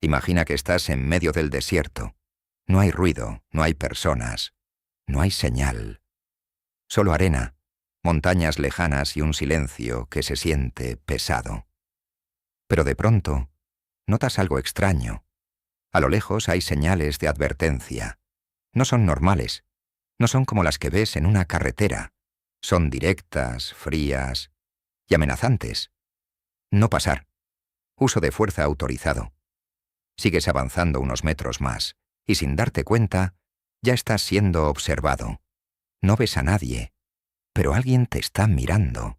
Imagina que estás en medio del desierto. No hay ruido, no hay personas, no hay señal. Solo arena, montañas lejanas y un silencio que se siente pesado. Pero de pronto, notas algo extraño. A lo lejos hay señales de advertencia. No son normales. No son como las que ves en una carretera. Son directas, frías y amenazantes. No pasar. Uso de fuerza autorizado. Sigues avanzando unos metros más, y sin darte cuenta, ya estás siendo observado. No ves a nadie, pero alguien te está mirando.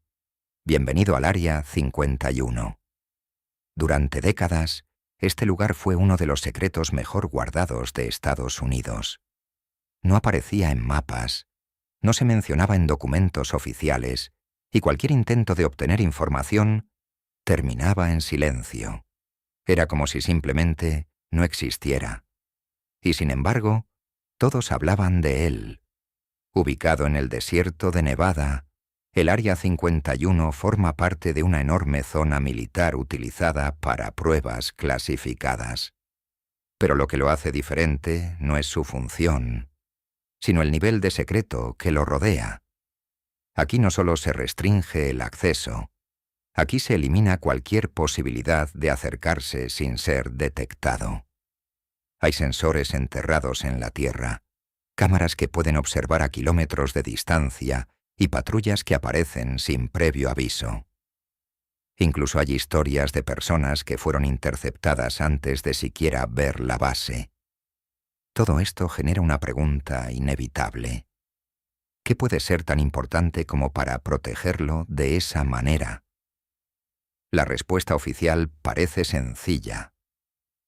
Bienvenido al Área 51. Durante décadas, este lugar fue uno de los secretos mejor guardados de Estados Unidos. No aparecía en mapas, no se mencionaba en documentos oficiales, y cualquier intento de obtener información terminaba en silencio. Era como si simplemente no existiera. Y sin embargo, todos hablaban de él. Ubicado en el desierto de Nevada, el Área 51 forma parte de una enorme zona militar utilizada para pruebas clasificadas. Pero lo que lo hace diferente no es su función, sino el nivel de secreto que lo rodea. Aquí no solo se restringe el acceso, aquí se elimina cualquier posibilidad de acercarse sin ser detectado. Hay sensores enterrados en la tierra, cámaras que pueden observar a kilómetros de distancia y patrullas que aparecen sin previo aviso. Incluso hay historias de personas que fueron interceptadas antes de siquiera ver la base. Todo esto genera una pregunta inevitable. ¿Qué puede ser tan importante como para protegerlo de esa manera? La respuesta oficial parece sencilla.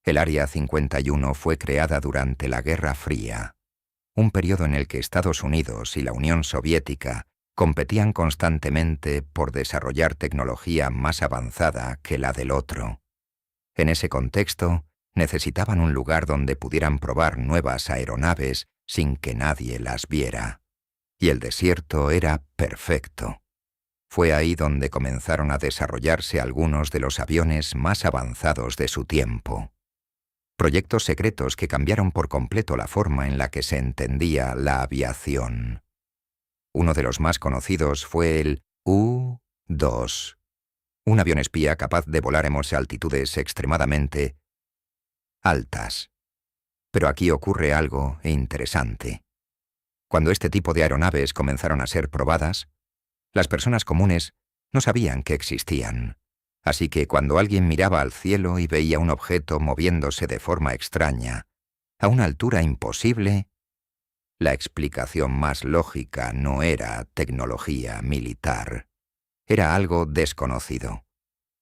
El Área 51 fue creada durante la Guerra Fría, un periodo en el que Estados Unidos y la Unión Soviética competían constantemente por desarrollar tecnología más avanzada que la del otro. En ese contexto, necesitaban un lugar donde pudieran probar nuevas aeronaves sin que nadie las viera. Y el desierto era perfecto. Fue ahí donde comenzaron a desarrollarse algunos de los aviones más avanzados de su tiempo. Proyectos secretos que cambiaron por completo la forma en la que se entendía la aviación. Uno de los más conocidos fue el U-2, un avión espía capaz de volar a altitudes extremadamente altas. Pero aquí ocurre algo interesante. Cuando este tipo de aeronaves comenzaron a ser probadas, las personas comunes no sabían que existían. Así que cuando alguien miraba al cielo y veía un objeto moviéndose de forma extraña, a una altura imposible, la explicación más lógica no era tecnología militar. Era algo desconocido,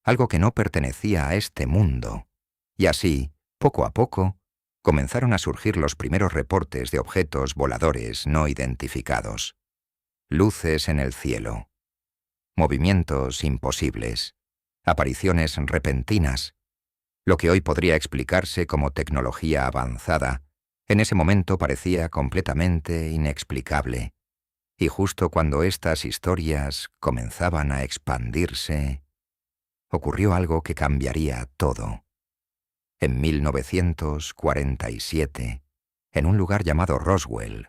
algo que no pertenecía a este mundo. Y así, poco a poco, comenzaron a surgir los primeros reportes de objetos voladores no identificados. Luces en el cielo, movimientos imposibles, apariciones repentinas. Lo que hoy podría explicarse como tecnología avanzada, en ese momento parecía completamente inexplicable. Y justo cuando estas historias comenzaban a expandirse, ocurrió algo que cambiaría todo. En 1947, en un lugar llamado Roswell,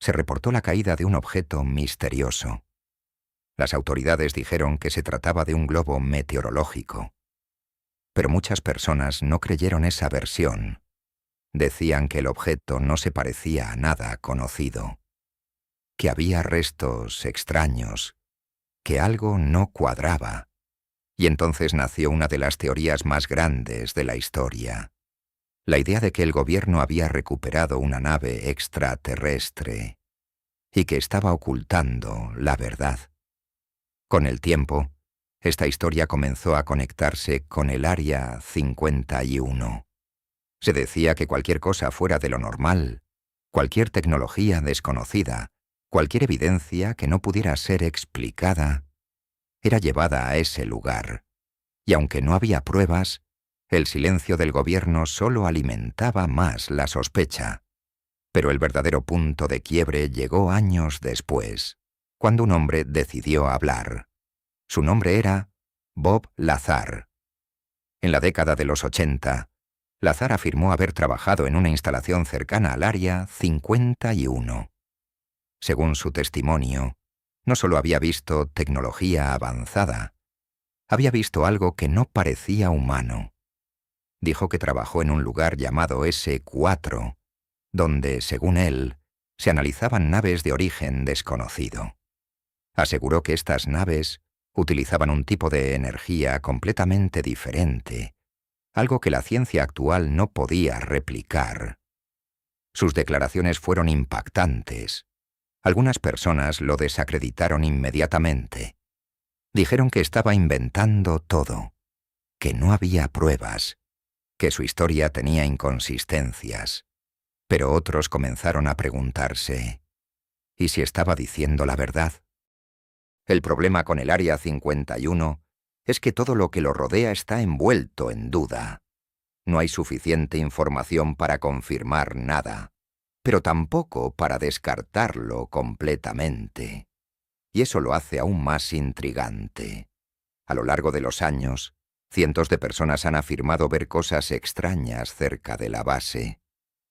se reportó la caída de un objeto misterioso. Las autoridades dijeron que se trataba de un globo meteorológico. Pero muchas personas no creyeron esa versión. Decían que el objeto no se parecía a nada conocido, que había restos extraños, que algo no cuadraba. Y entonces nació una de las teorías más grandes de la historia. La idea de que el gobierno había recuperado una nave extraterrestre y que estaba ocultando la verdad. Con el tiempo, esta historia comenzó a conectarse con el Área 51. Se decía que cualquier cosa fuera de lo normal, cualquier tecnología desconocida, cualquier evidencia que no pudiera ser explicada, era llevada a ese lugar. Y aunque no había pruebas, el silencio del gobierno solo alimentaba más la sospecha. Pero el verdadero punto de quiebre llegó años después, cuando un hombre decidió hablar. Su nombre era Bob Lazar. En la década de los 80, Lazar afirmó haber trabajado en una instalación cercana al Área 51. Según su testimonio, no solo había visto tecnología avanzada, había visto algo que no parecía humano. Dijo que trabajó en un lugar llamado S4, donde, según él, se analizaban naves de origen desconocido. Aseguró que estas naves utilizaban un tipo de energía completamente diferente, algo que la ciencia actual no podía replicar. Sus declaraciones fueron impactantes. Algunas personas lo desacreditaron inmediatamente. Dijeron que estaba inventando todo, que no había pruebas, que su historia tenía inconsistencias. Pero otros comenzaron a preguntarse, ¿y si estaba diciendo la verdad? El problema con el Área 51 es que todo lo que lo rodea está envuelto en duda. No hay suficiente información para confirmar nada, pero tampoco para descartarlo completamente. Y eso lo hace aún más intrigante. A lo largo de los años, cientos de personas han afirmado ver cosas extrañas cerca de la base.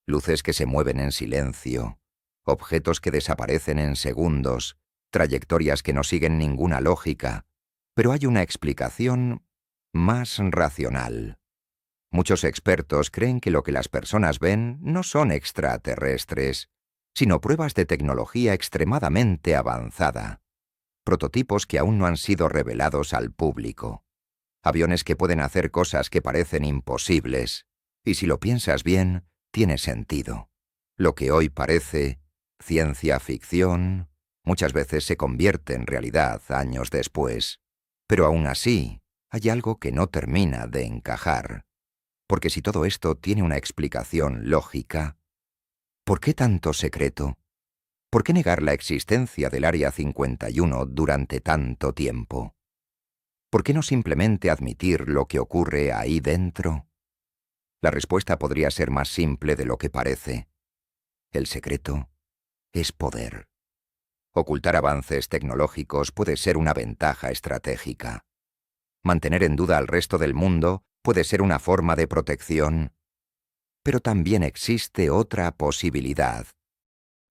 Luces que se mueven en silencio, objetos que desaparecen en segundos, trayectorias que no siguen ninguna lógica, pero hay una explicación más racional. Muchos expertos creen que lo que las personas ven no son extraterrestres, sino pruebas de tecnología extremadamente avanzada, prototipos que aún no han sido revelados al público, aviones que pueden hacer cosas que parecen imposibles, y si lo piensas bien, tiene sentido. Lo que hoy parece ciencia ficción muchas veces se convierte en realidad años después. Pero aún así, hay algo que no termina de encajar. Porque si todo esto tiene una explicación lógica, ¿por qué tanto secreto? ¿Por qué negar la existencia del Área 51 durante tanto tiempo? ¿Por qué no simplemente admitir lo que ocurre ahí dentro? La respuesta podría ser más simple de lo que parece. El secreto es poder. Ocultar avances tecnológicos puede ser una ventaja estratégica. Mantener en duda al resto del mundo puede ser una forma de protección. Pero también existe otra posibilidad,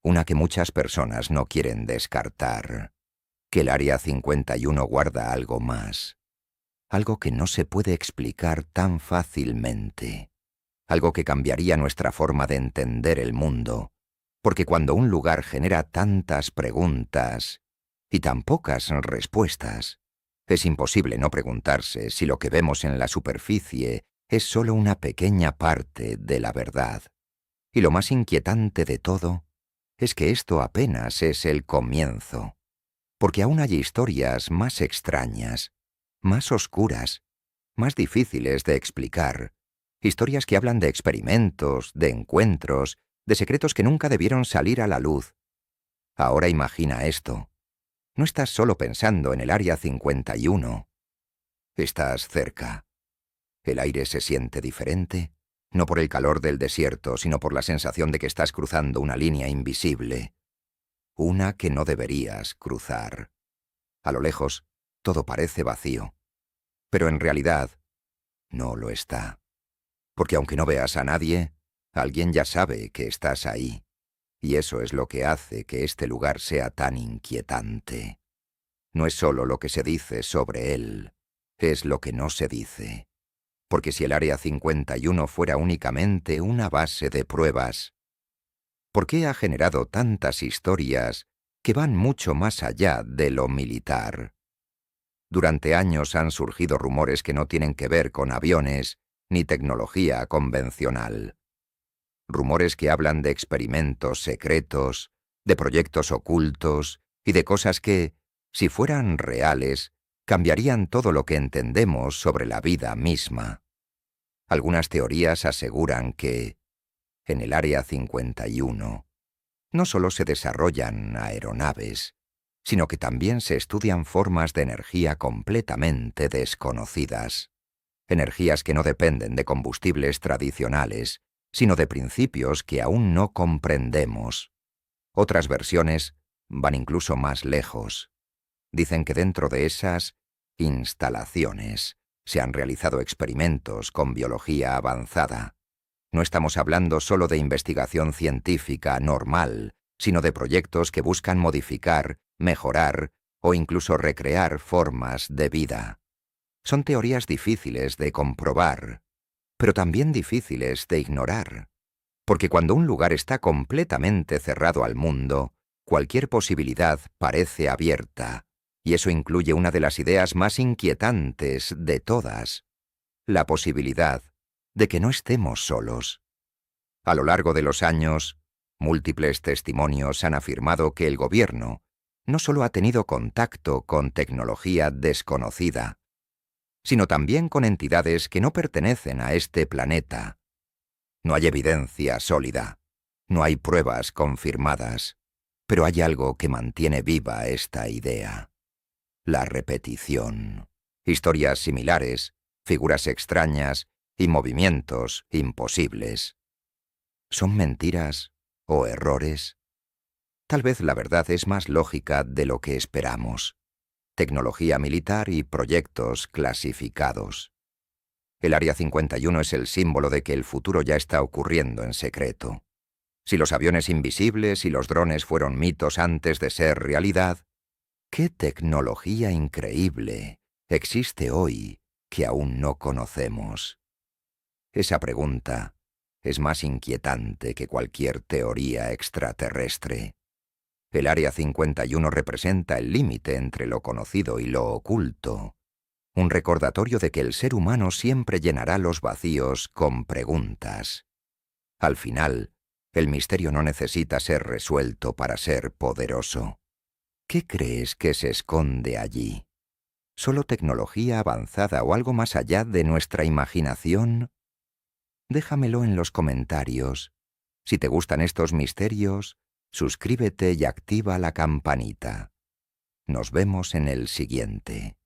una que muchas personas no quieren descartar, que el Área 51 guarda algo más, algo que no se puede explicar tan fácilmente, algo que cambiaría nuestra forma de entender el mundo, porque cuando un lugar genera tantas preguntas y tan pocas respuestas, es imposible no preguntarse si lo que vemos en la superficie es solo una pequeña parte de la verdad. Y lo más inquietante de todo es que esto apenas es el comienzo, porque aún hay historias más extrañas, más oscuras, más difíciles de explicar, historias que hablan de experimentos, de encuentros, de secretos que nunca debieron salir a la luz. Ahora imagina esto. No estás solo pensando en el Área 51. Estás cerca. El aire se siente diferente, no por el calor del desierto, sino por la sensación de que estás cruzando una línea invisible. Una que no deberías cruzar. A lo lejos, todo parece vacío. Pero en realidad, no lo está. Porque aunque no veas a nadie, alguien ya sabe que estás ahí. Y eso es lo que hace que este lugar sea tan inquietante. No es solo lo que se dice sobre él, es lo que no se dice. Porque si el Área 51 fuera únicamente una base de pruebas, ¿por qué ha generado tantas historias que van mucho más allá de lo militar? Durante años han surgido rumores que no tienen que ver con aviones ni tecnología convencional. Rumores que hablan de experimentos secretos, de proyectos ocultos y de cosas que, si fueran reales, cambiarían todo lo que entendemos sobre la vida misma. Algunas teorías aseguran que, en el Área 51, no solo se desarrollan aeronaves, sino que también se estudian formas de energía completamente desconocidas. Energías que no dependen de combustibles tradicionales, sino de principios que aún no comprendemos. Otras versiones van incluso más lejos. Dicen que dentro de esas instalaciones se han realizado experimentos con biología avanzada, No estamos hablando solo de investigación científica normal, sino de proyectos que buscan modificar, mejorar o incluso recrear formas de vida. Son teorías difíciles de comprobar, pero también difíciles de ignorar, porque cuando un lugar está completamente cerrado al mundo, cualquier posibilidad parece abierta, y eso incluye una de las ideas más inquietantes de todas, la posibilidad de que no estemos solos. A lo largo de los años, múltiples testimonios han afirmado que el gobierno no solo ha tenido contacto con tecnología desconocida, sino también con entidades que no pertenecen a este planeta. No hay evidencia sólida, no hay pruebas confirmadas, pero hay algo que mantiene viva esta idea: la repetición. Historias similares, figuras extrañas y movimientos imposibles. ¿Son mentiras o errores? Tal vez la verdad es más lógica de lo que esperamos. Tecnología militar y proyectos clasificados. El Área 51 es el símbolo de que el futuro ya está ocurriendo en secreto. Si los aviones invisibles y los drones fueron mitos antes de ser realidad, ¿qué tecnología increíble existe hoy que aún no conocemos? Esa pregunta es más inquietante que cualquier teoría extraterrestre. El Área 51 representa el límite entre lo conocido y lo oculto, un recordatorio de que el ser humano siempre llenará los vacíos con preguntas. Al final, el misterio no necesita ser resuelto para ser poderoso. ¿Qué crees que se esconde allí? ¿Solo tecnología avanzada o algo más allá de nuestra imaginación? Déjamelo en los comentarios. Si te gustan estos misterios, suscríbete y activa la campanita. Nos vemos en el siguiente.